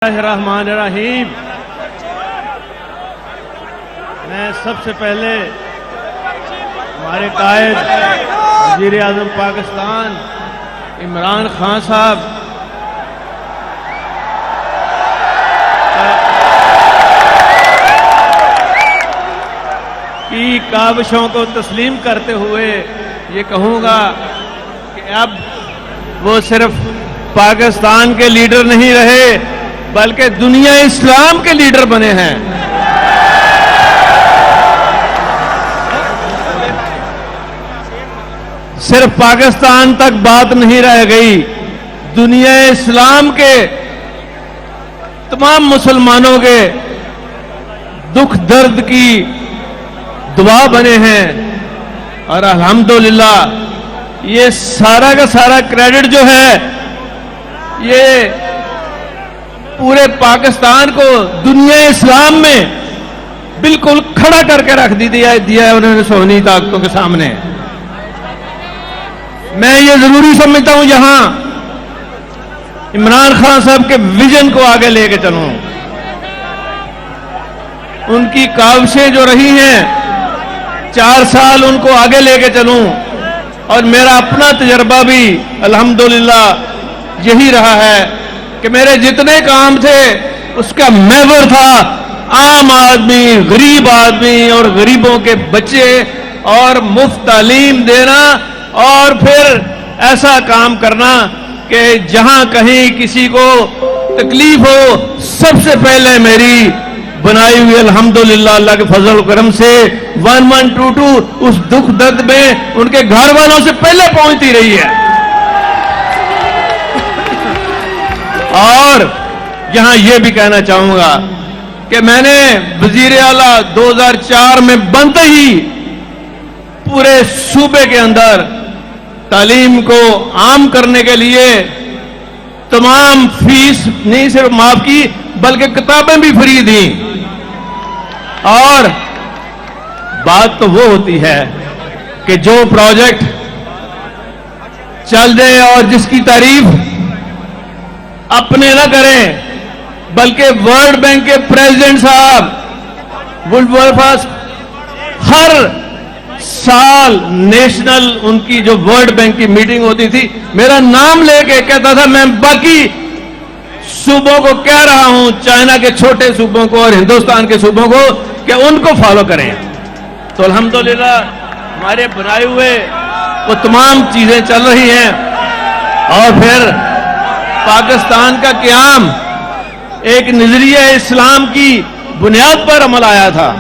الرحمن الرحیم۔ میں سب سے پہلے ہمارے قائد وزیر اعظم پاکستان عمران خان صاحب کی کاوشوں کو تسلیم کرتے ہوئے یہ کہوں گا کہ اب وہ صرف پاکستان کے لیڈر نہیں رہے بلکہ دنیا اسلام کے لیڈر بنے ہیں۔ صرف پاکستان تک بات نہیں رہ گئی، دنیا اسلام کے تمام مسلمانوں کے دکھ درد کی دعا بنے ہیں، اور الحمدللہ یہ سارا کا سارا کریڈٹ جو ہے یہ پورے پاکستان کو دنیا اسلام میں بالکل کھڑا کر کے رکھ دیا ہے انہوں نے سونی طاقتوں کے سامنے۔ میں یہ ضروری سمجھتا ہوں یہاں عمران خان صاحب کے ویژن کو آگے لے کے چلوں، ان کی کاوشیں جو رہی ہیں 4 سال ان کو آگے لے کے چلوں، اور میرا اپنا تجربہ بھی الحمدللہ یہی رہا ہے کہ میرے جتنے کام تھے اس کا محور تھا عام آدمی، غریب آدمی اور غریبوں کے بچے، اور مفت تعلیم دینا، اور پھر ایسا کام کرنا کہ جہاں کہیں کسی کو تکلیف ہو سب سے پہلے میری بنائی ہوئی الحمدللہ اللہ کے فضل و کرم سے 1122 اس دکھ درد میں ان کے گھر والوں سے پہلے پہنچتی رہی ہے۔ اور یہاں یہ بھی کہنا چاہوں گا کہ میں نے وزیر اعلیٰ 2004 میں بنتے ہی پورے صوبے کے اندر تعلیم کو عام کرنے کے لیے تمام فیس نہیں صرف معاف کی بلکہ کتابیں بھی فری دیں، اور بات تو وہ ہوتی ہے کہ جو پروجیکٹ چل جائے اور جس کی تعریف اپنے نہ کریں بلکہ ورلڈ بینک کے پریزیڈنٹ صاحب وڈورفاس ہر سال نیشنل ان کی جو ورلڈ بینک کی میٹنگ ہوتی تھی میرا نام لے کے کہتا تھا میں باقی صوبوں کو کہہ رہا ہوں، چائنا کے چھوٹے صوبوں کو اور ہندوستان کے صوبوں کو، کہ ان کو فالو کریں۔ تو الحمدللہ ہمارے بنائے ہوئے وہ تمام چیزیں چل رہی ہیں، اور پھر پاکستان کا قیام ایک نظریہ اسلام کی بنیاد پر عمل آیا تھا،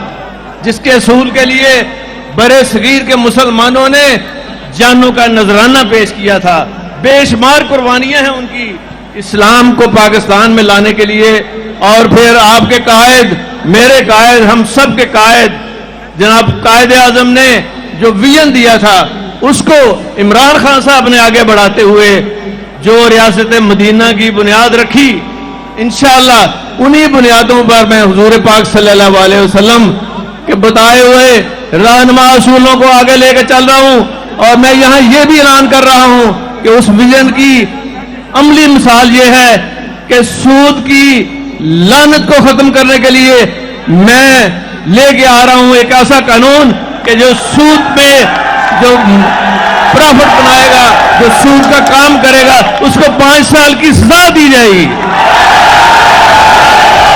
جس کے اصول کے لیے برے صغیر کے مسلمانوں نے جانوں کا نذرانہ پیش کیا تھا، بے شمار قربانیاں ہیں ان کی اسلام کو پاکستان میں لانے کے لیے۔ اور پھر آپ کے قائد، میرے قائد، ہم سب کے قائد جناب قائد اعظم نے جو ویژن دیا تھا اس کو عمران خان صاحب نے آگے بڑھاتے ہوئے جو ریاست مدینہ کی بنیاد رکھی، انشاءاللہ انہی بنیادوں پر میں حضور پاک صلی اللہ علیہ وسلم کے بتائے ہوئے رہنما اصولوں کو آگے لے کے چل رہا ہوں، اور میں یہاں یہ بھی اعلان کر رہا ہوں کہ اس ویژن کی عملی مثال یہ ہے کہ سود کی لعنت کو ختم کرنے کے لیے میں لے کے آ رہا ہوں ایک ایسا قانون کہ جو سود پہ جو پرافٹ بنائے گا، جو سود کا کام کرے گا، اس کو 5 سال کی سزا دی جائے گی،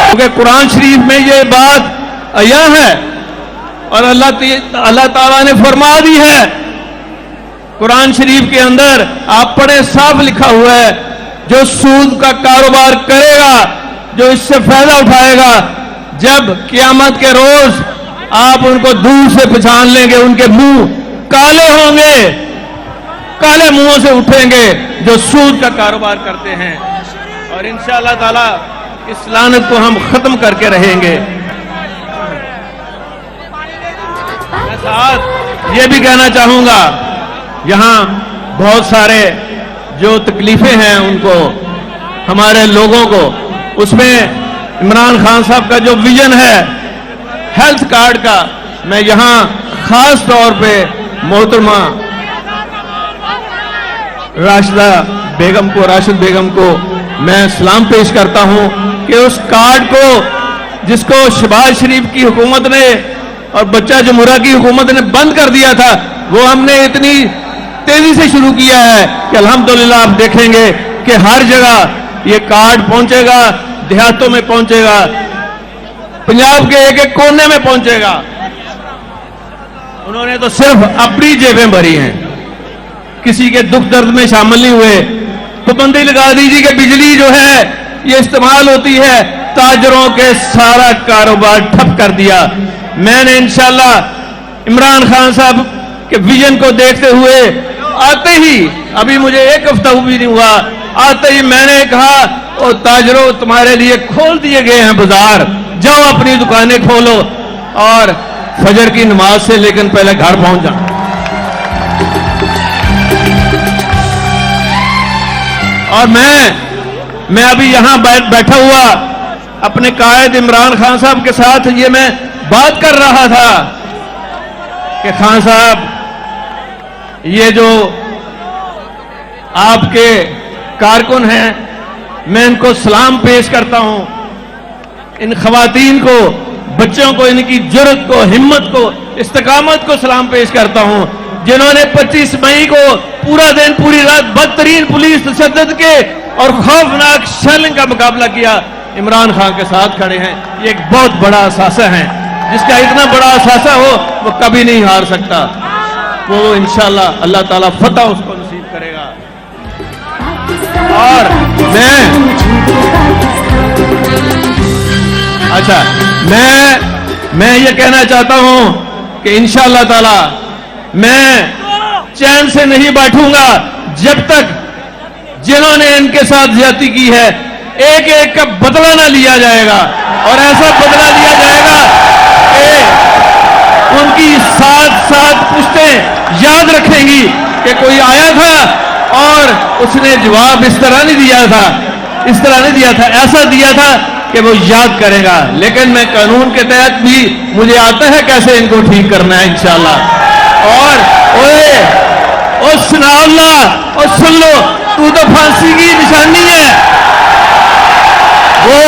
کیونکہ قرآن شریف میں یہ بات عیاں ہے، اور اللہ تعالیٰ نے فرما دی ہے قرآن شریف کے اندر، آپ پڑھیں صاف لکھا ہوا ہے جو سود کا کاروبار کرے گا، جو اس سے فائدہ اٹھائے گا، جب قیامت کے روز آپ ان کو دور سے پہچان لیں گے، ان کے منہ کالے ہوں گے، کالے منہوں سے اٹھیں گے جو سود کا کاروبار کرتے ہیں، اور انشاءاللہ تعالی اس لعنت کو ہم ختم کر کے رہیں گے۔ میں ساتھ یہ بھی کہنا چاہوں گا یہاں بہت سارے جو تکلیفیں ہیں ان کو، ہمارے لوگوں کو، اس میں عمران خان صاحب کا جو ویژن ہے ہیلتھ کارڈ کا، میں یہاں خاص طور پہ محترمہ راشدہ بیگم کو، راشد بیگم کو میں سلام پیش کرتا ہوں کہ اس کارڈ کو جس کو شہباز شریف کی حکومت نے اور بچہ جمہوریہ کی حکومت نے بند کر دیا تھا، وہ ہم نے اتنی تیزی سے شروع کیا ہے کہ الحمدللہ آپ دیکھیں گے کہ ہر جگہ یہ کارڈ پہنچے گا، دیہاتوں میں پہنچے گا، پنجاب کے ایک ایک کونے میں پہنچے گا۔ انہوں نے تو صرف اپنی جیبیں بھری ہیں، کسی کے دکھ درد میں شامل نہیں ہوئے۔ پابندی لگا دیجیے کہ بجلی جو ہے یہ استعمال ہوتی ہے، تاجروں کے سارا کاروبار ٹھپ کر دیا۔ میں نے انشاءاللہ عمران خان صاحب کے ویژن کو دیکھتے ہوئے آتے ہی، ابھی مجھے ایک ہفتہ بھی نہیں ہوا، آتے ہی میں نے کہا او تاجروں تمہارے لیے کھول دیے گئے ہیں بازار، جاؤ اپنی دکانیں کھولو اور فجر کی نماز سے لیکن پہلے گھر پہنچ جاؤ۔ اور میں ابھی یہاں بیٹھا ہوا اپنے قائد عمران خان صاحب کے ساتھ یہ میں بات کر رہا تھا کہ خان صاحب یہ جو آپ کے کارکن ہیں میں ان کو سلام پیش کرتا ہوں، ان خواتین کو، بچوں کو، ان کی جرأت کو، ہمت کو، استقامت کو سلام پیش کرتا ہوں، جنہوں نے 25 مئی کو پورا دن پوری رات بدترین پولیس تشدد کے اور خوفناک شیلنگ کا مقابلہ کیا، عمران خان کے ساتھ کھڑے ہیں۔ یہ ایک بہت بڑا اثاثہ ہے، جس کا اتنا بڑا اثاثہ ہو وہ کبھی نہیں ہار سکتا، وہ انشاءاللہ اللہ تعالیٰ فتح اس کو نصیب کرے گا۔ اور میں یہ کہنا چاہتا ہوں کہ انشاءاللہ تعالیٰ میں چین سے نہیں بیٹھوں گا جب تک جنہوں نے ان کے ساتھ زیادتی کی ہے ایک ایک کا بدلہ نہ لیا جائے گا، اور ایسا بدلہ لیا جائے گا کہ ان کی سات پشتیں یاد رکھیں گی کہ کوئی آیا تھا اور اس نے جواب اس طرح نہیں دیا تھا، ایسا دیا تھا کہ وہ یاد کرے گا۔ لیکن میں قانون کے تحت بھی مجھے آتا ہے کیسے ان کو ٹھیک کرنا ہے انشاءاللہ۔ اور سنا اللہ، اور سن لو، تو پھانسی کی نشانی ہے، وہ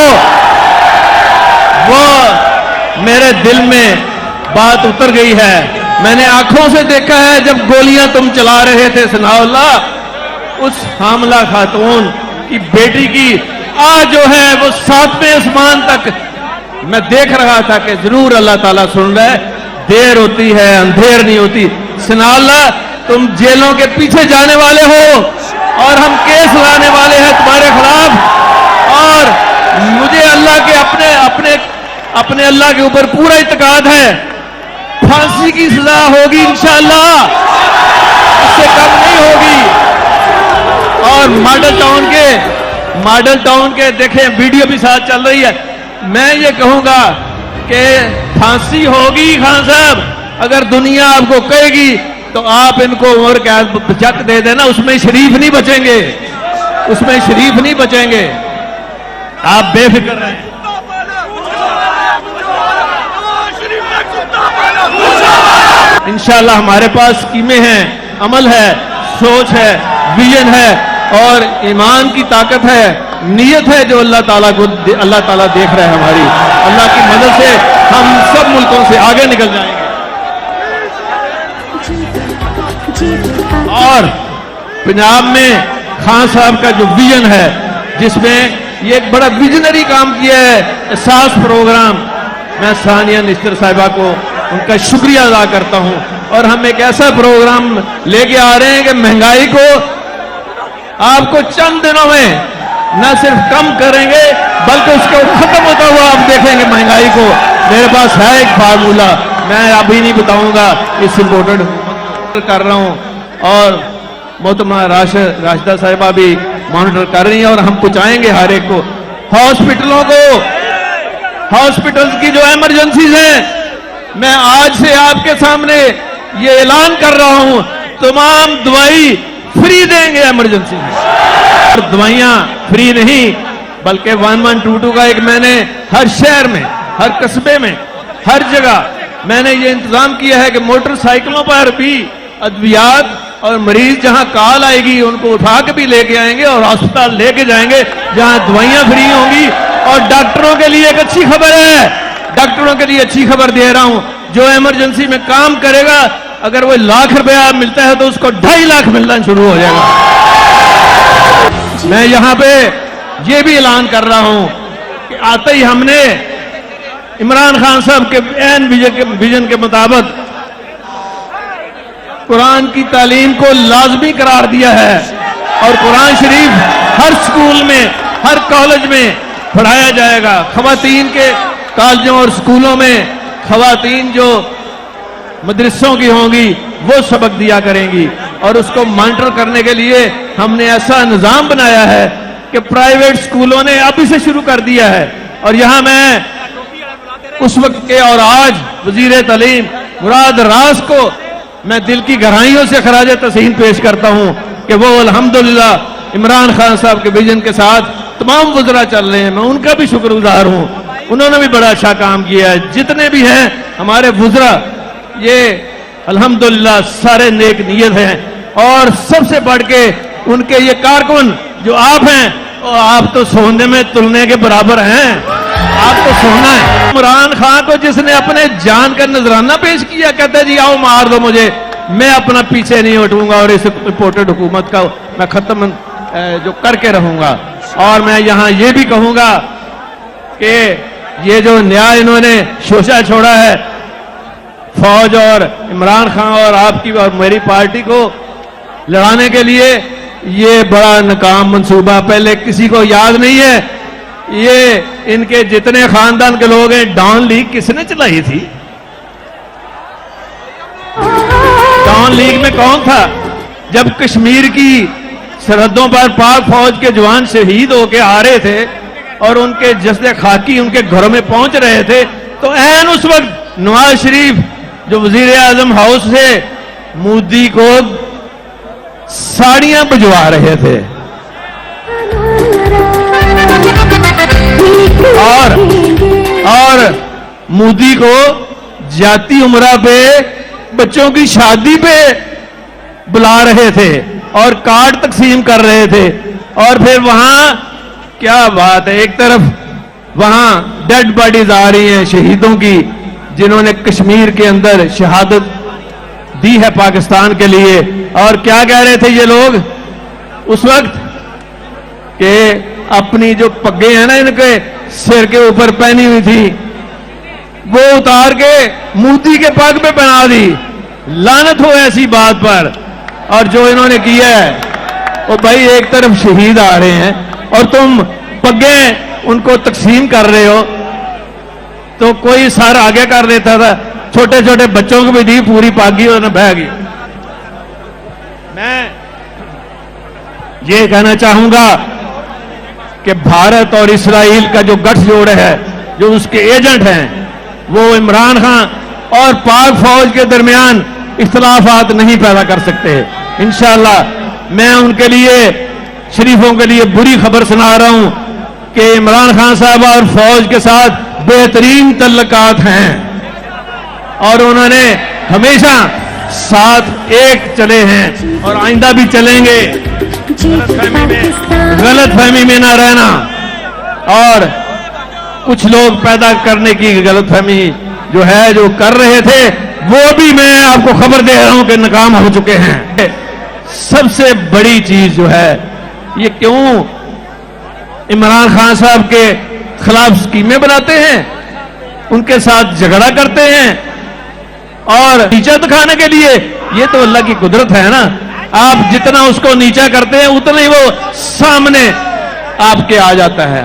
میرے دل میں بات اتر گئی ہے۔ میں نے آنکھوں سے دیکھا ہے جب گولیاں تم چلا رہے تھے سنا اللہ، اس حاملہ خاتون کی بیٹی کی آج جو ہے وہ 7ویں آسمان تک میں دیکھ رہا تھا کہ ضرور اللہ تعالیٰ سن رہا ہے، دیر ہوتی ہے اندھیر نہیں ہوتی۔ سنا اللہ تم جیلوں کے پیچھے جانے والے ہو اور ہم کیس لانے والے ہیں تمہارے خلاف، اور مجھے اللہ کے اپنے اللہ کے اوپر پورا اعتقاد ہے، پھانسی کی سزا ہوگی انشاءاللہ، اس سے کم نہیں ہوگی۔ اور ماڈل ٹاؤن کے دیکھیں ویڈیو بھی ساتھ چل رہی ہے، میں یہ کہوں گا کہ پھانسی ہوگی خان صاحب، اگر دنیا آپ کو کہے گی تو آپ ان کو عمر قید جک دے دینا، اس میں شریف نہیں بچیں گے، آپ بے فکر رہیں۔ انشاءاللہ ہمارے پاس اسکیمیں ہیں، عمل ہے، سوچ ہے، ویژن ہے اور ایمان کی طاقت ہے، نیت ہے جو اللہ تعالیٰ دیکھ رہا ہے ہماری۔ اللہ کی مدد سے ہم سب ملکوں سے آگے نکل جائیں گے۔ اور پنجاب میں خان صاحب کا جو ویژن ہے، جس میں یہ ایک بڑا ویژنری کام کیا ہے، احساس پروگرام، میں ثانیہ نشتر صاحبہ کو ان کا شکریہ ادا کرتا ہوں، اور ہم ایک ایسا پروگرام لے کے آ رہے ہیں کہ مہنگائی کو آپ کو چند دنوں میں نہ صرف کم کریں گے بلکہ اس کو ختم ہوتا ہوا آپ دیکھیں گے مہنگائی کو۔ میرے پاس ہے ایک فارمولہ، میں ابھی نہیں بتاؤں گا، اس امپورٹنٹ کر رہا ہوں، اور محترمہ راشدہ صاحبہ بھی مانیٹر کر رہی ہیں، اور ہم پہنچائیں گے ہر ایک کو۔ ہاسپٹلز کی جو ایمرجنسیز ہیں، میں آج سے آپ کے سامنے یہ اعلان کر رہا ہوں، تمام دوائی فری دیں گے ایمرجنسی میں۔ اور دوائیاں فری نہیں بلکہ 1122 کا ایک میں نے ہر شہر میں، ہر قصبے میں، ہر جگہ میں نے یہ انتظام کیا ہے کہ موٹر سائیکلوں پر بھی ادویات اور مریض جہاں کال آئے گی ان کو اٹھا کے بھی لے کے آئیں گے اور ہسپتال لے کے جائیں گے، جہاں دوائیاں فری ہوں گی اور ڈاکٹروں کے لیے ایک اچھی خبر ہے، ڈاکٹروں کے لیے اچھی خبر دے رہا ہوں، جو ایمرجنسی میں کام کرے گا اگر وہ 1,00,000 روپیہ ملتا ہے تو اس کو 2.5 لاکھ ملنا شروع ہو جائے گا۔ میں یہاں پہ یہ بھی اعلان کر رہا ہوں کہ آتے ہی ہم نے عمران خان صاحب کے عین ویژن کے مطابق قرآن کی تعلیم کو لازمی قرار دیا ہے، اور قرآن شریف ہر سکول میں، ہر کالج میں پڑھایا جائے گا۔ خواتین کے کالجوں اور سکولوں میں خواتین جو مدرسوں کی ہوں گی وہ سبق دیا کریں گی، اور اس کو مانیٹر کرنے کے لیے ہم نے ایسا نظام بنایا ہے کہ پرائیویٹ سکولوں نے اب اسے شروع کر دیا ہے۔ اور یہاں میں اس وقت کے اور آج وزیر تعلیم مراد راز کو میں دل کی گہرائیوں سے خراج تحسین پیش کرتا ہوں کہ وہ الحمدللہ عمران خان صاحب کے ویژن کے ساتھ تمام وزراء چل رہے ہیں، میں ان کا بھی شکر گزار ہوں، انہوں نے بھی بڑا اچھا کام کیا ہے۔ جتنے بھی ہیں ہمارے وزراء یہ الحمدللہ سارے نیک نیت ہیں، اور سب سے بڑھ کے ان کے یہ کارکن جو آپ ہیں، آپ تو سونے میں تلنے کے برابر ہیں، آپ تو سونا ہے۔ عمران خان کو جس نے اپنے جان کا نذرانہ پیش کیا، کہتا ہے جی آؤ مار دو مجھے، میں اپنا پیچھے نہیں ہٹوں گا اور اس امپورٹڈ حکومت کا میں ختم جو کر کے رہوں گا۔ اور میں یہاں یہ بھی کہوں گا کہ یہ جو نیا انہوں نے شوشہ چھوڑا ہے فوج اور عمران خان اور آپ کی اور میری پارٹی کو لڑانے کے لیے، یہ بڑا ناکام منصوبہ، پہلے کسی کو یاد نہیں ہے یہ ان کے جتنے خاندان کے لوگ ہیں ڈان لیگ کس نے چلائی تھی؟ ڈان لیگ میں کون تھا؟ جب کشمیر کی سرحدوں پر پاک فوج کے جوان شہید ہو کے آ رہے تھے اور ان کے جسد خاکی ان کے گھروں میں پہنچ رہے تھے، تو عین اس وقت نواز شریف جو وزیر اعظم ہاؤس سے مودی کو ساڑیاں بھجوا رہے تھے، اور مودی کو جاتی عمرہ پہ بچوں کی شادی پہ بلا رہے تھے اور کارڈ تقسیم کر رہے تھے۔ اور پھر وہاں کیا بات ہے، ایک طرف وہاں ڈیڈ باڈیز آ رہی ہیں شہیدوں کی جنہوں نے کشمیر کے اندر شہادت دی ہے پاکستان کے لیے، اور کیا کہہ رہے تھے یہ لوگ اس وقت کہ اپنی جو پگیں ہیں نا ان کے سر کے اوپر پہنی ہوئی تھی وہ اتار کے مودی کے پگ پہ پہنا دی۔ لعنت ہو ایسی بات پر۔ اور جو انہوں نے کیا ہے وہ بھائی ایک طرف شہید آ رہے ہیں اور تم پگیں ان کو تقسیم کر رہے ہو، تو کوئی سر آگے کر دیتا تھا، چھوٹے چھوٹے بچوں کو بھی دی، پوری پاگی اور بہ گئی۔ میں یہ کہنا چاہوں گا کہ بھارت اور اسرائیل کا جو گٹھ جوڑ ہے، جو اس کے ایجنٹ ہیں، وہ عمران خان اور پاک فوج کے درمیان اختلافات نہیں پیدا کر سکتے۔ انشاءاللہ میں ان کے لیے شریفوں کے لیے بری خبر سنا رہا ہوں کہ عمران خان صاحب اور فوج کے ساتھ بہترین تعلقات ہیں، اور انہوں نے ہمیشہ ساتھ ایک چلے ہیں اور آئندہ بھی چلیں گے۔ غلط فہمی میں نہ رہنا، اور کچھ لوگ پیدا کرنے کی غلط فہمی جو ہے جو کر رہے تھے وہ بھی میں آپ کو خبر دے رہا ہوں کہ ناکام ہو چکے ہیں۔ سب سے بڑی چیز جو ہے یہ کیوں عمران خان صاحب کے خلاف سکیمیں بناتے ہیں، ان کے ساتھ جھگڑا کرتے ہیں اور نیچا دکھانے کے لیے، یہ تو اللہ کی قدرت ہے نا، آپ جتنا اس کو نیچا کرتے ہیں اتنا ہی وہ سامنے آپ کے آ جاتا ہے۔